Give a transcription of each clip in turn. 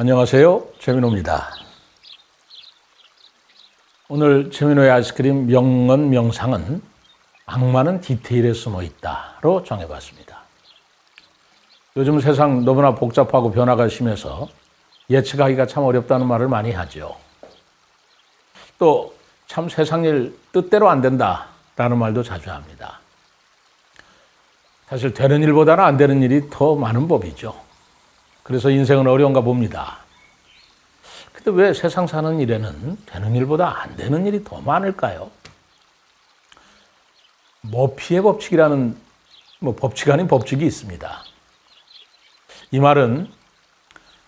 안녕하세요. 최민호입니다. 오늘 최민호의 아이스크림 명언 명상은 악마는 디테일에 숨어 있다로 정해봤습니다. 요즘 세상 너무나 복잡하고 변화가 심해서 예측하기가 참 어렵다는 말을 많이 하죠. 또 참 세상 일 뜻대로 안 된다라는 말도 자주 합니다. 사실 되는 일보다는 안 되는 일이 더 많은 법이죠. 그래서 인생은 어려운가 봅니다. 근데 왜 세상 사는 일에는 되는 일보다 안 되는 일이 더 많을까요? 머피의 법칙이라는 법칙 아닌 법칙이 있습니다. 이 말은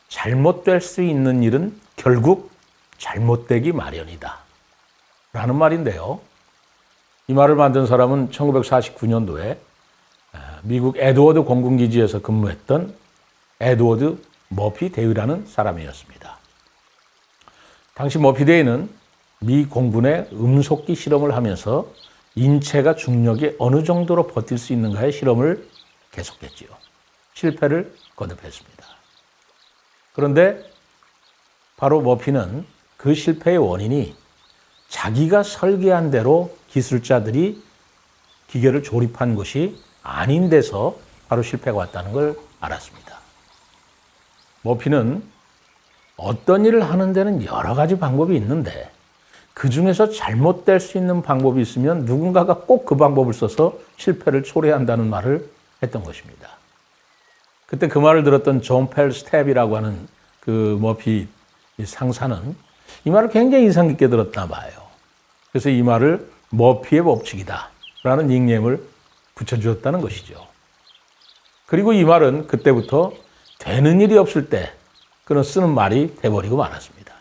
잘못될 수 있는 일은 결국 잘못되기 마련이다 라는 말인데요. 이 말을 만든 사람은 1949년도에 미국 에드워드 공군기지에서 근무했던 에드워드 머피 데이라는 사람이었습니다. 당시 머피 데이는 미 공군의 음속기 실험을 하면서 인체가 중력에 어느 정도로 버틸 수 있는가의 실험을 계속했지요. 실패를 거듭했습니다. 그런데 바로 머피는 그 실패의 원인이 자기가 설계한 대로 기술자들이 기계를 조립한 것이 아닌 데서 바로 실패가 왔다는 걸 알았습니다. 머피는 어떤 일을 하는 데는 여러 가지 방법이 있는데 그 중에서 잘못될 수 있는 방법이 있으면 누군가가 꼭 그 방법을 써서 실패를 초래한다는 말을 했던 것입니다. 그때 그 말을 들었던 존 펠 스텝이라고 하는 그 머피 상사는 이 말을 굉장히 인상 깊게 들었나 봐요. 그래서 이 말을 머피의 법칙이다 라는 닉네임을 붙여주었다는 것이죠. 그리고 이 말은 그때부터 되는 일이 없을 때 그는 쓰는 말이 돼버리고 말았습니다.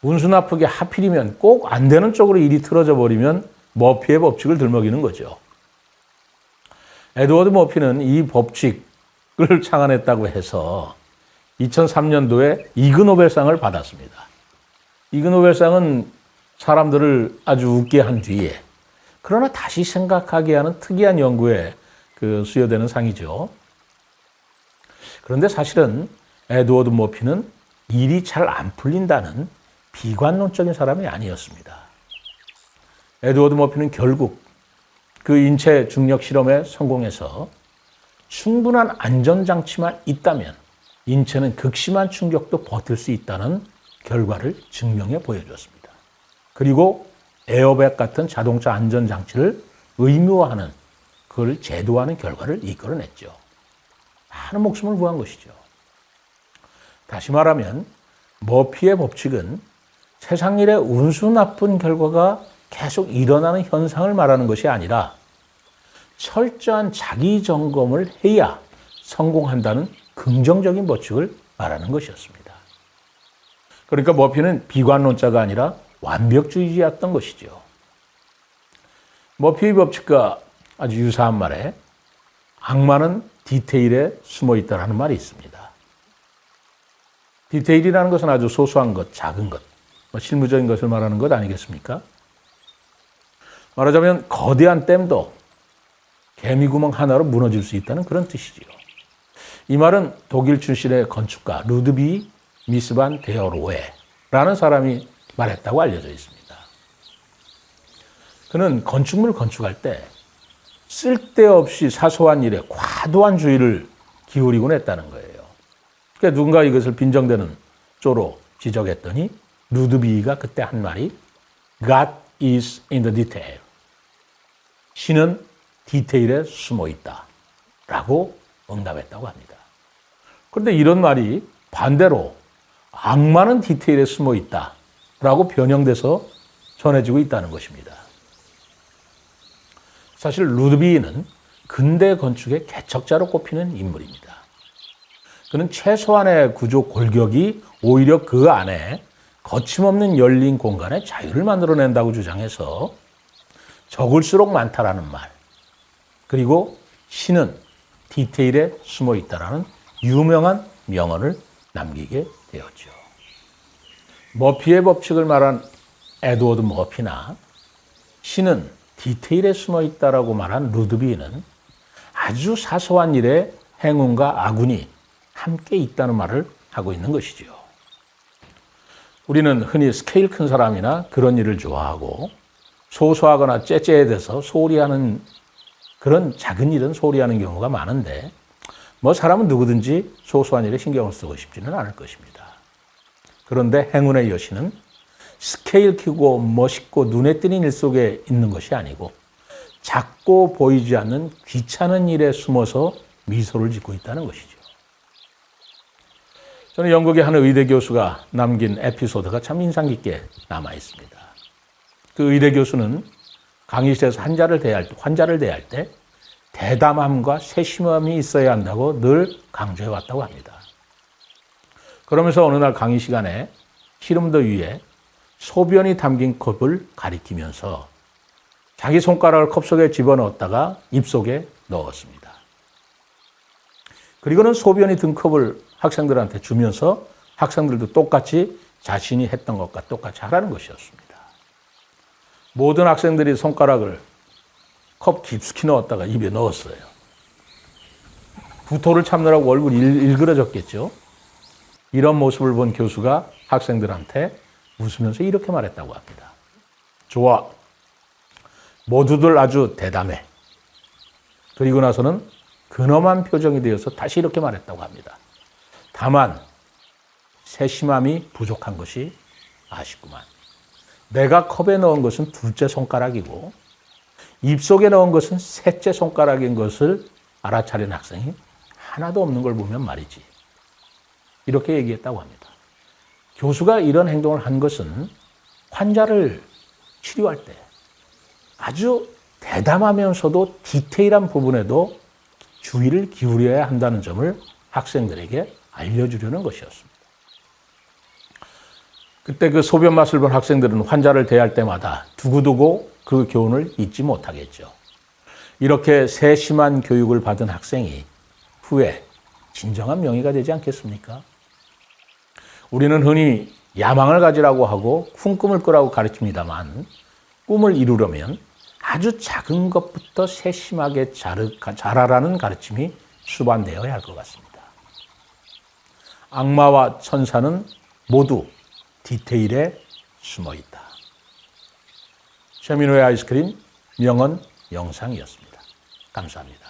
운수 나쁘게 하필이면 꼭 안 되는 쪽으로 일이 틀어져 버리면 머피의 법칙을 들먹이는 거죠. 에드워드 머피는 이 법칙을 창안했다고 해서 2003년도에 이그노벨상을 받았습니다. 이그노벨상은 사람들을 아주 웃게 한 뒤에 그러나 다시 생각하게 하는 특이한 연구에 수여되는 상이죠. 그런데 사실은 에드워드 머피는 일이 잘 안 풀린다는 비관론적인 사람이 아니었습니다. 에드워드 머피는 결국 그 인체 중력 실험에 성공해서 충분한 안전장치만 있다면 인체는 극심한 충격도 버틸 수 있다는 결과를 증명해 보여주었습니다. 그리고 에어백 같은 자동차 안전장치를 의무화하는 그걸 제도화하는 결과를 이끌어냈죠. 많은 목숨을 구한 것이죠. 다시 말하면 머피의 법칙은 세상 일에 운수 나쁜 결과가 계속 일어나는 현상을 말하는 것이 아니라 철저한 자기 점검을 해야 성공한다는 긍정적인 법칙을 말하는 것이었습니다. 그러니까 머피는 비관론자가 아니라 완벽주의자였던 것이죠. 머피의 법칙과 아주 유사한 말에 악마는 디테일에 숨어 있다는 말이 있습니다. 디테일이라는 것은 아주 소소한 것, 작은 것, 실무적인 것을 말하는 것 아니겠습니까? 말하자면 거대한 댐도 개미구멍 하나로 무너질 수 있다는 그런 뜻이지요. 이 말은 독일 출신의 건축가 루드비 미스반 데어로에라는 사람이 말했다고 알려져 있습니다. 그는 건축물을 건축할 때 쓸데없이 사소한 일에 과도한 주의를 기울이곤 했다는 거예요. 그러니까 누군가 이것을 빈정대는 쪼로 지적했더니 루드비가 그때 한 말이 God is in the detail. 신은 디테일에 숨어 있다 라고 응답했다고 합니다. 그런데 이런 말이 반대로 악마는 디테일에 숨어 있다 라고 변형돼서 전해지고 있다는 것입니다. 사실 루드비는 근대 건축의 개척자로 꼽히는 인물입니다. 그는 최소한의 구조 골격이 오히려 그 안에 거침없는 열린 공간에 자유를 만들어낸다고 주장해서 적을수록 많다라는 말, 그리고 신은 디테일에 숨어 있다라는 유명한 명언을 남기게 되었죠. 머피의 법칙을 말한 에드워드 머피나 신은 디테일에 숨어 있다라고 말한 루드비는 아주 사소한 일에 행운과 악운이 함께 있다는 말을 하고 있는 것이죠. 우리는 흔히 스케일 큰 사람이나 그런 일을 좋아하고 소소하거나 째째해서 소홀히 하는 그런 작은 일은 소홀히 하는 경우가 많은데 뭐 사람은 누구든지 소소한 일에 신경을 쓰고 싶지는 않을 것입니다. 그런데 행운의 여신은 스케일 크고 멋있고 눈에 띄는 일 속에 있는 것이 아니고 작고 보이지 않는 귀찮은 일에 숨어서 미소를 짓고 있다는 것이죠. 저는 영국의 한 의대 교수가 남긴 에피소드가 참 인상 깊게 남아 있습니다. 그 의대 교수는 강의실에서 환자를 대할 때 대담함과 세심함이 있어야 한다고 늘 강조해 왔다고 합니다. 그러면서 어느 날 강의 시간에 시름더 위에 소변이 담긴 컵을 가리키면서 자기 손가락을 컵 속에 집어넣었다가 입속에 넣었습니다. 그리고는 소변이 든 컵을 학생들한테 주면서 학생들도 똑같이 자신이 했던 것과 똑같이 하라는 것이었습니다. 모든 학생들이 손가락을 컵 깊숙이 넣었다가 입에 넣었어요. 구토를 참느라고 얼굴이 일그러졌겠죠. 이런 모습을 본 교수가 학생들한테 웃으면서 이렇게 말했다고 합니다. 좋아. 모두들 아주 대담해. 그리고 나서는 근엄한 표정이 되어서 다시 이렇게 말했다고 합니다. 다만 세심함이 부족한 것이 아쉽구만. 내가 컵에 넣은 것은 둘째 손가락이고 입속에 넣은 것은 셋째 손가락인 것을 알아차린 학생이 하나도 없는 걸 보면 말이지. 이렇게 얘기했다고 합니다. 교수가 이런 행동을 한 것은 환자를 치료할 때 아주 대담하면서도 디테일한 부분에도 주의를 기울여야 한다는 점을 학생들에게 알려주려는 것이었습니다. 그때 그 소변 맛을 본 학생들은 환자를 대할 때마다 두고두고 그 교훈을 잊지 못하겠죠. 이렇게 세심한 교육을 받은 학생이 후에 진정한 명의가 되지 않겠습니까? 우리는 흔히 야망을 가지라고 하고 큰 꿈을 꾸라고 가르칩니다만 꿈을 이루려면 아주 작은 것부터 세심하게 자라라는 가르침이 수반되어야 할 것 같습니다. 악마와 천사는 모두 디테일에 숨어 있다. 최민호의 아이스크림 명언 영상이었습니다. 감사합니다.